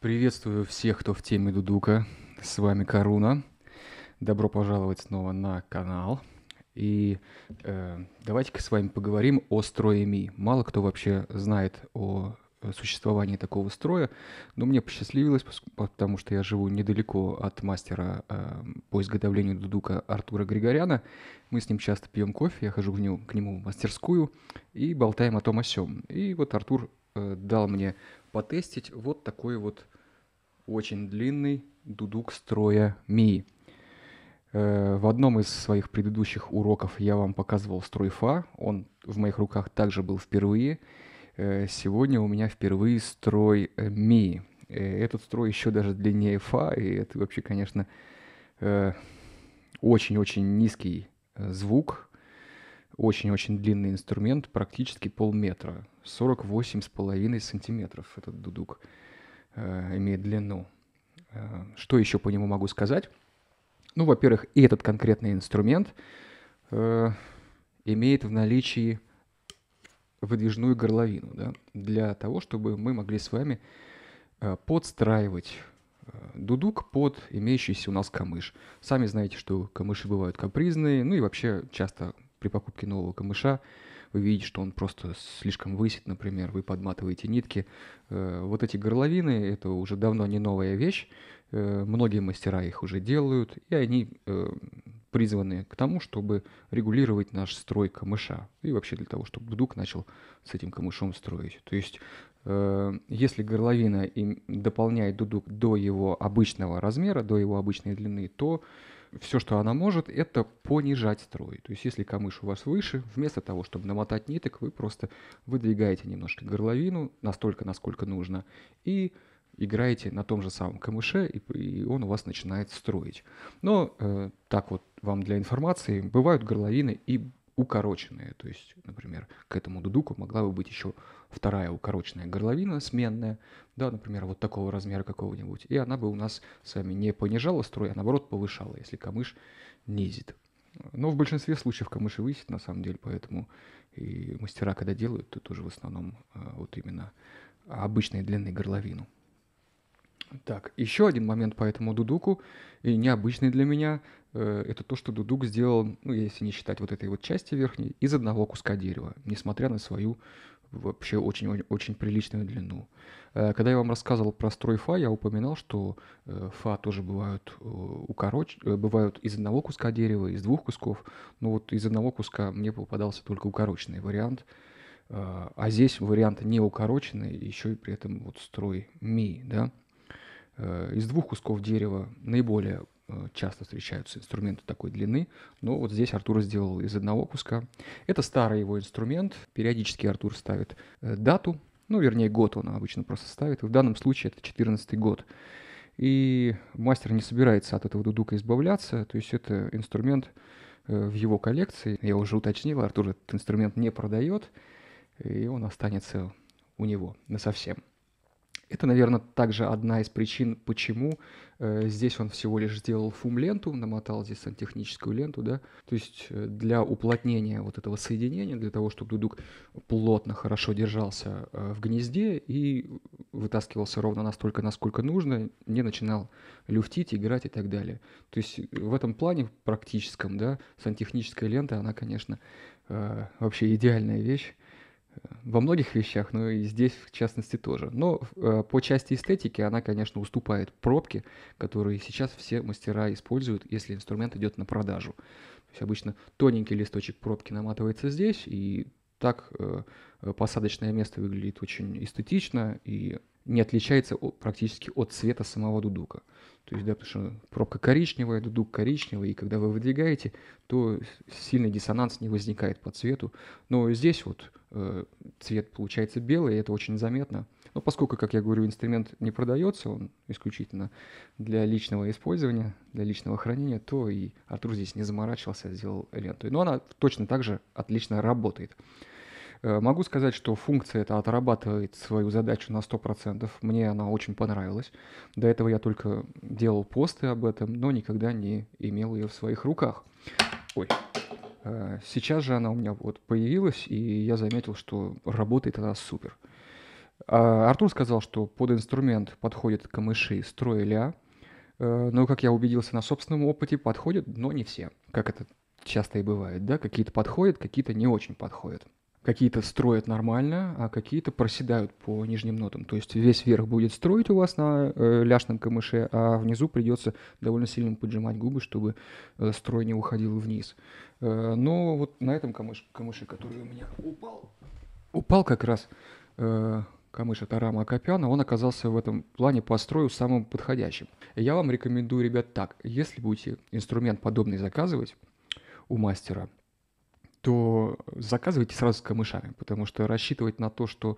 Приветствую всех, кто в теме дудука. С вами Каруна. Добро пожаловать снова на канал. И давайте-ка с вами поговорим о строе Ми. Мало кто вообще знает о существовании такого строя, но мне посчастливилось, потому что я живу недалеко от мастера по изготовлению дудука Артура Григоряна. Мы с ним часто пьем кофе, я хожу к нему в мастерскую и болтаем о том о сём. И вот Артур дал мне потестить вот такой вот очень длинный дудук строя Ми. В одном из своих предыдущих уроков я вам показывал строй Фа. Он в моих руках также был впервые. Сегодня у меня впервые строй Ми. Этот строй еще даже длиннее Фа, и это вообще, конечно, э, очень-очень низкий звук, очень-очень длинный инструмент, практически полметра, 48,5 сантиметров этот дудук имеет длину. Что еще по нему могу сказать? Ну, во-первых, и этот конкретный инструмент э, имеет в наличии выдвижную горловину, да, для того, чтобы мы могли с вами подстраивать дудук под имеющийся у нас камыш. Сами знаете, что камыши бывают капризные, ну и вообще часто при покупке нового камыша вы видите, что он просто слишком высит, например, вы подматываете нитки. Вот эти горловины – это уже давно не новая вещь, многие мастера их уже делают, и они призваны к тому, чтобы регулировать наш строй камыша, и вообще для того, чтобы дудук начал с этим камышом строить. То есть если горловина дополняет дудук до его обычного размера, до его обычной длины, то все, что она может, это понижать строй. То есть если камыш у вас выше, вместо того, чтобы намотать ниток, вы просто выдвигаете немножко горловину настолько, насколько нужно, и играете на том же самом камыше, и он у вас начинает строить. Но так вот вам для информации, бывают горловины и укороченные. То есть, например, к этому дудуку могла бы быть еще вторая укороченная горловина сменная, да, например, вот такого размера какого-нибудь, и она бы у нас с вами не понижала строй, а наоборот повышала, если камыш низит. Но в большинстве случаев камыш и высит, на самом деле, поэтому и мастера, когда делают, то тоже в основном вот именно обычной длины горловину. Так, еще один момент по этому дудуку, и необычный для меня, это то, что дудук сделал, ну, если не считать вот этой вот части верхней, из одного куска дерева, несмотря на свою вообще очень приличную длину. Когда я вам рассказывал про строй фа, я упоминал, что фа тоже бывают из одного куска дерева, из двух кусков, но вот из одного куска мне попадался только укороченный вариант, а здесь вариант не укороченный, еще и при этом вот строй ми, да. Из двух кусков дерева наиболее часто встречаются инструменты такой длины, но вот здесь Артур сделал из одного куска. Это старый его инструмент, периодически Артур ставит дату, ну, вернее, год он обычно просто ставит, и в данном случае это 14-й год. И мастер не собирается от этого дудука избавляться, то есть это инструмент в его коллекции. Я уже уточнил, Артур этот инструмент не продает, и он останется у него насовсем. Это, наверное, также одна из причин, почему здесь он всего лишь сделал фум-ленту, намотал здесь сантехническую ленту, да, то есть для уплотнения вот этого соединения, для того, чтобы дудук плотно, хорошо держался в гнезде и вытаскивался ровно настолько, насколько нужно, не начинал люфтить, играть и так далее. То есть в этом плане практическом, да, сантехническая лента, она, конечно, вообще идеальная вещь во многих вещах, но и здесь в частности тоже. Но по части эстетики она, конечно, уступает пробке, которые сейчас все мастера используют, если инструмент идет на продажу. То есть обычно тоненький листочек пробки наматывается здесь, и так посадочное место выглядит очень эстетично и не отличается практически от цвета самого дудука. То есть, да, потому что пробка коричневая, дудук коричневый, и когда вы выдвигаете, то сильный диссонанс не возникает по цвету. Но здесь вот цвет получается белый, и это очень заметно. Но поскольку, как я говорю, инструмент не продается, он исключительно для личного использования, для личного хранения, то и Артур здесь не заморачивался, сделал ленту. Но она точно так же отлично работает. Могу сказать, что функция эта отрабатывает свою задачу на 100%. Мне она очень понравилась. До этого я только делал посты об этом, но никогда не имел ее в своих руках. Ой. Сейчас же она у меня вот появилась, и я заметил, что работает она супер. Артур сказал, что под инструмент подходят камыши строя ля, но, как я убедился на собственном опыте, подходят, но не все, как это часто и бывает, да, какие-то подходят, какие-то не очень подходят. Какие-то строят нормально, а какие-то проседают по нижним нотам. То есть весь верх будет строить у вас на ляжном камыше, а внизу придется довольно сильно поджимать губы, чтобы строй не уходил вниз. Но вот на этом камыше, который у меня упал как раз, камыш от Арама Акопяна, он оказался в этом плане по строю самым подходящим. Я вам рекомендую, ребят, так, если будете инструмент подобный заказывать у мастера, то заказывайте сразу с камышами, потому что рассчитывать на то, что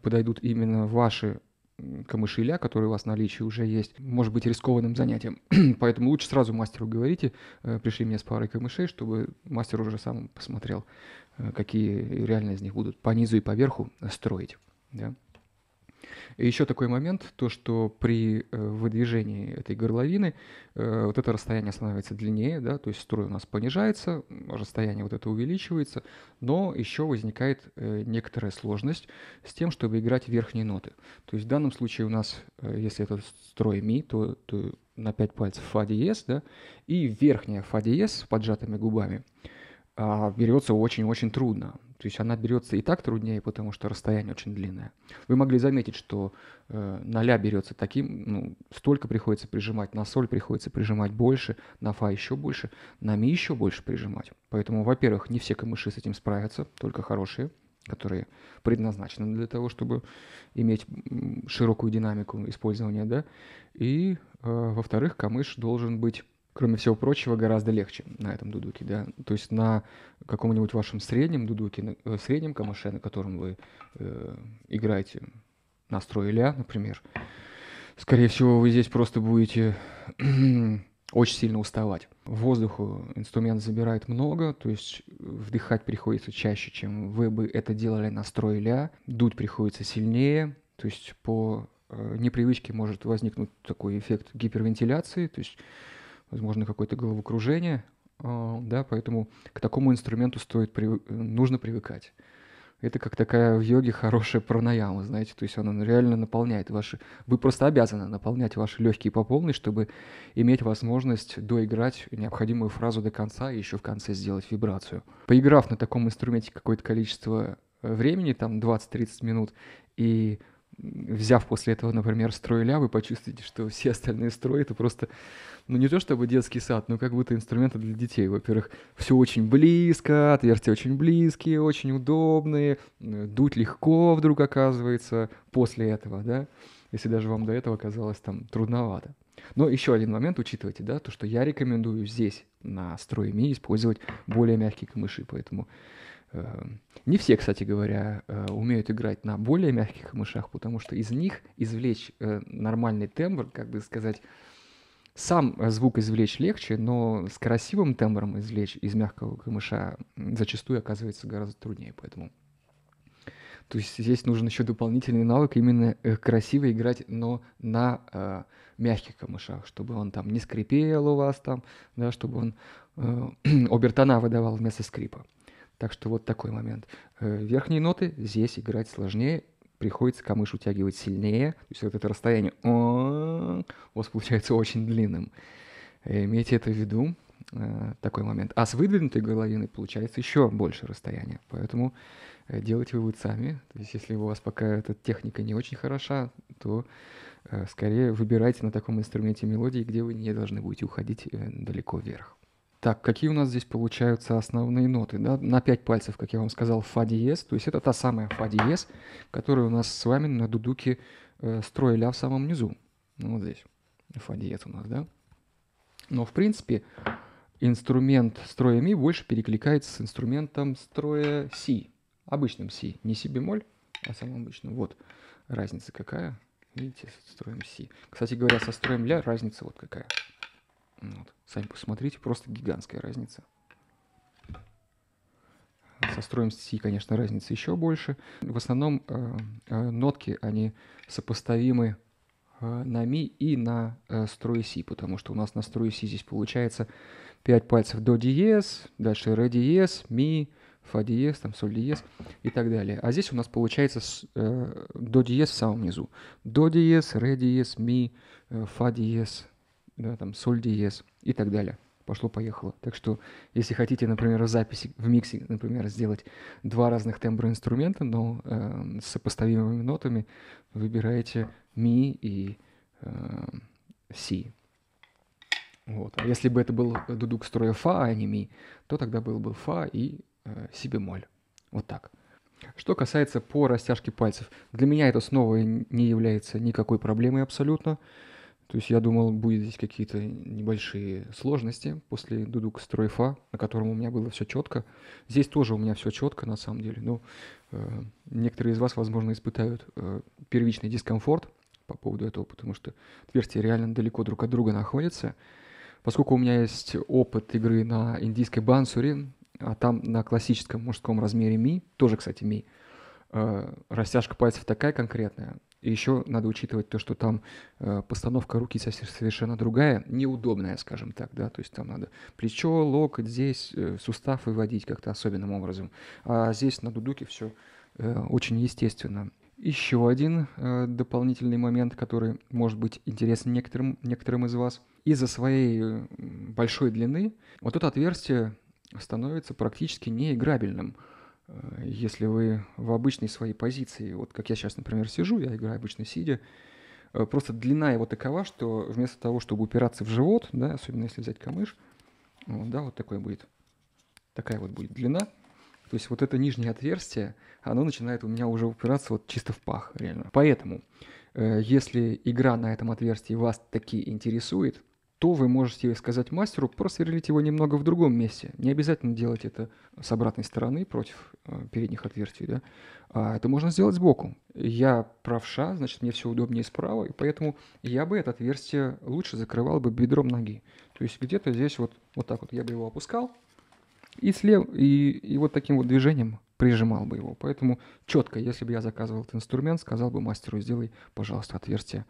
подойдут именно ваши камыши ля, которые у вас в наличии уже есть, может быть рискованным занятием. Поэтому лучше сразу мастеру говорите, пришли мне с парой камышей, чтобы мастер уже сам посмотрел, какие реально из них будут по низу и по верху строить. Да? И еще такой момент, то что при выдвижении этой горловины вот это расстояние становится длиннее, да, то есть строй у нас понижается, расстояние вот это увеличивается, но еще возникает некоторая сложность с тем, чтобы играть верхние ноты. То есть в данном случае у нас, если это строй ми, то на 5 пальцев фа диез, да, и верхняя фа диез с поджатыми губами берется очень-очень трудно. То есть она берется и так труднее, потому что расстояние очень длинное. Вы могли заметить, что на ля берется таким, ну, столько приходится прижимать, на соль приходится прижимать больше, на фа еще больше, на ми еще больше прижимать. Поэтому, во-первых, не все камыши с этим справятся, только хорошие, которые предназначены для того, чтобы иметь широкую динамику использования, да. И, во-вторых, камыш должен быть, кроме всего прочего, гораздо легче на этом дудуке, да. То есть на каком-нибудь вашем среднем дудуке, среднем камыше, на котором вы играете на строе ля, например, скорее всего, вы здесь просто будете очень сильно уставать. Воздуху инструмент забирает много, то есть вдыхать приходится чаще, чем вы бы это делали на строе ля. Дуть приходится сильнее, то есть по непривычке может возникнуть такой эффект гипервентиляции, то есть возможно, какое-то головокружение, да, поэтому к такому инструменту нужно привыкать. Это как такая в йоге хорошая пранаяма, знаете, то есть она реально наполняет ваши... Вы просто обязаны наполнять ваши легкие по полной, чтобы иметь возможность доиграть необходимую фразу до конца и еще в конце сделать вибрацию. Поиграв на таком инструменте какое-то количество времени, там 20-30 минут, и взяв после этого, например, строй ля, вы почувствуете, что все остальные строи — это просто, ну, не то чтобы детский сад, но как будто инструменты для детей. Во-первых, все очень близко, отверстия очень близкие, очень удобные, дуть легко вдруг оказывается после этого, да, если даже вам до этого казалось там трудновато. Но еще один момент учитывайте, да, то, что я рекомендую здесь на строе ми использовать более мягкие камыши, поэтому не все, кстати говоря, умеют играть на более мягких камышах, потому что из них извлечь нормальный тембр, как бы сказать, сам звук извлечь легче, но с красивым тембром извлечь из мягкого камыша зачастую оказывается гораздо труднее, поэтому... То есть здесь нужен еще дополнительный навык именно красиво играть, но на мягких камышах, чтобы он там не скрипел у вас там, да, чтобы он обертона выдавал вместо скрипа. Так что вот такой момент. Верхние ноты здесь играть сложнее, приходится камыш утягивать сильнее, то есть вот это расстояние у вас получается очень длинным. Имейте это в виду, такой момент. А с выдвинутой горловиной получается еще больше расстояния, поэтому делайте вывод сами. То есть если у вас пока эта техника не очень хороша, то скорее выбирайте на таком инструменте мелодии, где вы не должны будете уходить далеко вверх. Так, какие у нас здесь получаются основные ноты? Да? На 5 пальцев, как я вам сказал, фа диез. То есть это та самая фа диез, которая у нас с вами на дудуке строй ля в самом низу. Ну, вот здесь фа диез у нас, да? Но, в принципе, инструмент строя ми больше перекликается с инструментом строя си. Обычным си. Не си бемоль, а самым обычным. Вот разница какая. Видите, строим си. Кстати говоря, со строем ля разница вот какая. Вот. Сами посмотрите, просто гигантская разница. Со строем си, конечно, разница еще больше. В основном нотки, они сопоставимы на ми и на строе си, потому что у нас на строе си здесь получается 5 пальцев до диез, дальше ре диез, ми, фа диез, там соль диез и так далее. А здесь у нас получается до диез в самом низу. До диез, ре диез, ми, фа диез, да, там соль диез и так далее. Пошло-поехало. Так что, если хотите, например, в записи, в миксе, например, сделать два разных тембра инструмента, но с сопоставимыми нотами, выбираете ми и си. Вот. А если бы это был дудук строя фа, а не ми, то тогда был бы фа и си бемоль. Вот так. Что касается по растяжке пальцев, для меня это снова не является никакой проблемой абсолютно. То есть я думал, будет здесь какие-то небольшие сложности после дудук строй фа, на котором у меня было все четко. Здесь тоже у меня все четко на самом деле. Но некоторые из вас, возможно, испытают первичный дискомфорт по поводу этого, потому что отверстия реально далеко друг от друга находятся. Поскольку у меня есть опыт игры на индийской бансуре, а там на классическом мужском размере ми, тоже, кстати, ми, растяжка пальцев такая конкретная. И еще надо учитывать то, что там постановка руки совершенно другая, неудобная, скажем так, да, то есть там надо плечо, локоть, здесь сустав выводить как-то особенным образом. А здесь на дудуке все очень естественно. Еще один дополнительный момент, который может быть интересен некоторым из вас. Из-за своей большой длины вот это отверстие становится практически неиграбельным. Если вы в обычной своей позиции, вот как я сейчас, например, сижу, я играю обычно сидя, просто длина его такова, что вместо того, чтобы упираться в живот, да, особенно если взять камыш, вот, да, вот такая вот будет длина, то есть вот это нижнее отверстие, оно начинает у меня уже упираться вот чисто в пах, реально. Поэтому, если игра на этом отверстии вас таки интересует, то вы можете сказать мастеру просверлить его немного в другом месте. Не обязательно делать это с обратной стороны против передних отверстий, да? А это можно сделать сбоку. Я правша, значит, мне все удобнее справа, и поэтому я бы это отверстие лучше закрывал бы бедром ноги. То есть где-то здесь вот так вот я бы его опускал, и вот таким вот движением прижимал бы его. Поэтому четко, если бы я заказывал этот инструмент, сказал бы мастеру, сделай, пожалуйста, отверстие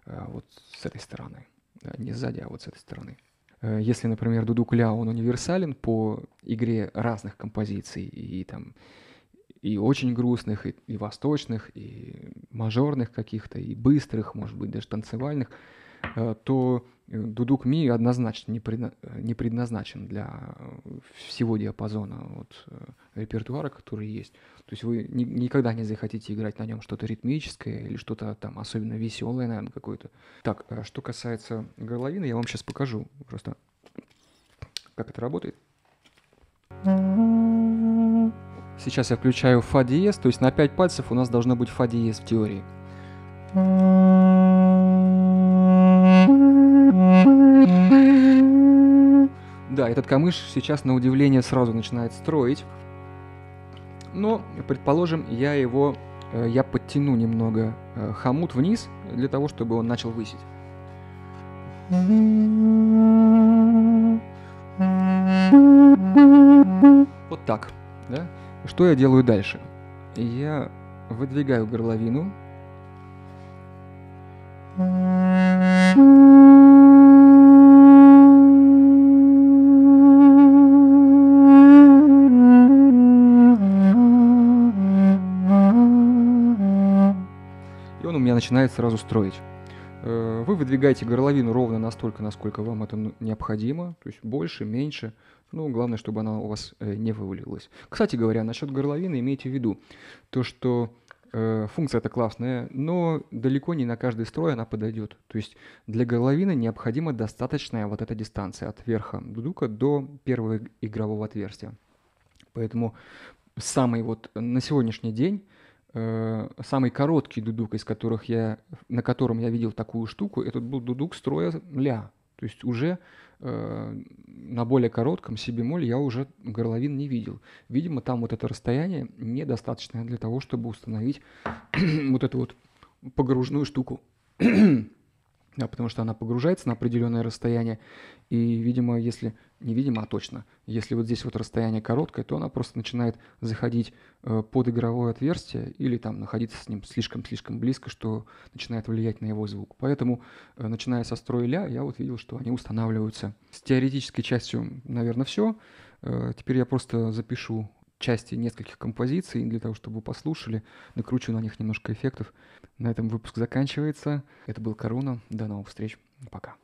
вот с этой стороны. Не сзади, а вот с этой стороны. Если, например, дудук ля, он универсален по игре разных композиций, и очень грустных, и восточных, и мажорных каких-то, и быстрых, может быть, даже танцевальных, то дудук ми однозначно не предназначен для всего диапазона вот, репертуара, который есть. То есть вы никогда не захотите играть на нем что-то ритмическое или что-то там особенно веселое, наверное, какое-то. Так, что касается горловины, я вам сейчас покажу просто, как это работает. Сейчас я включаю фа диез, то есть на 5 пальцев у нас должно быть фа диез в теории. Да, этот камыш сейчас на удивление сразу начинает строить. Но, предположим, я подтяну немного хомут вниз, для того, чтобы он начал высить. Вот так, да? Что я делаю дальше? Я выдвигаю горловину. Начинает сразу строить. Вы выдвигаете горловину ровно настолько, насколько вам это необходимо, то есть больше, меньше, ну, главное, чтобы она у вас не вывалилась. Кстати говоря, насчет горловины имейте в виду, то, что функция эта классная, но далеко не на каждый строй она подойдет. То есть для горловины необходима достаточная вот эта дистанция от верха дудука до первого игрового отверстия. Поэтому самый вот на сегодняшний день самый короткий дудук, на котором я видел такую штуку, это был дудук строя ля. То есть уже на более коротком си бемоль я уже горловин не видел. Видимо, там вот это расстояние недостаточное для того, чтобы установить вот эту вот погружную штуку. Да, потому что она погружается на определенное расстояние, и, видимо, а точно, если вот здесь вот расстояние короткое, то она просто начинает заходить под игровое отверстие или там находиться с ним слишком-слишком близко, что начинает влиять на его звук. Поэтому, начиная со строя ля, я вот видел, что они устанавливаются. С теоретической частью, наверное, все. Теперь я просто запишу части нескольких композиций для того, чтобы вы послушали. Накручу на них немножко эффектов. На этом выпуск заканчивается. Это был Коруна. До новых встреч. Пока.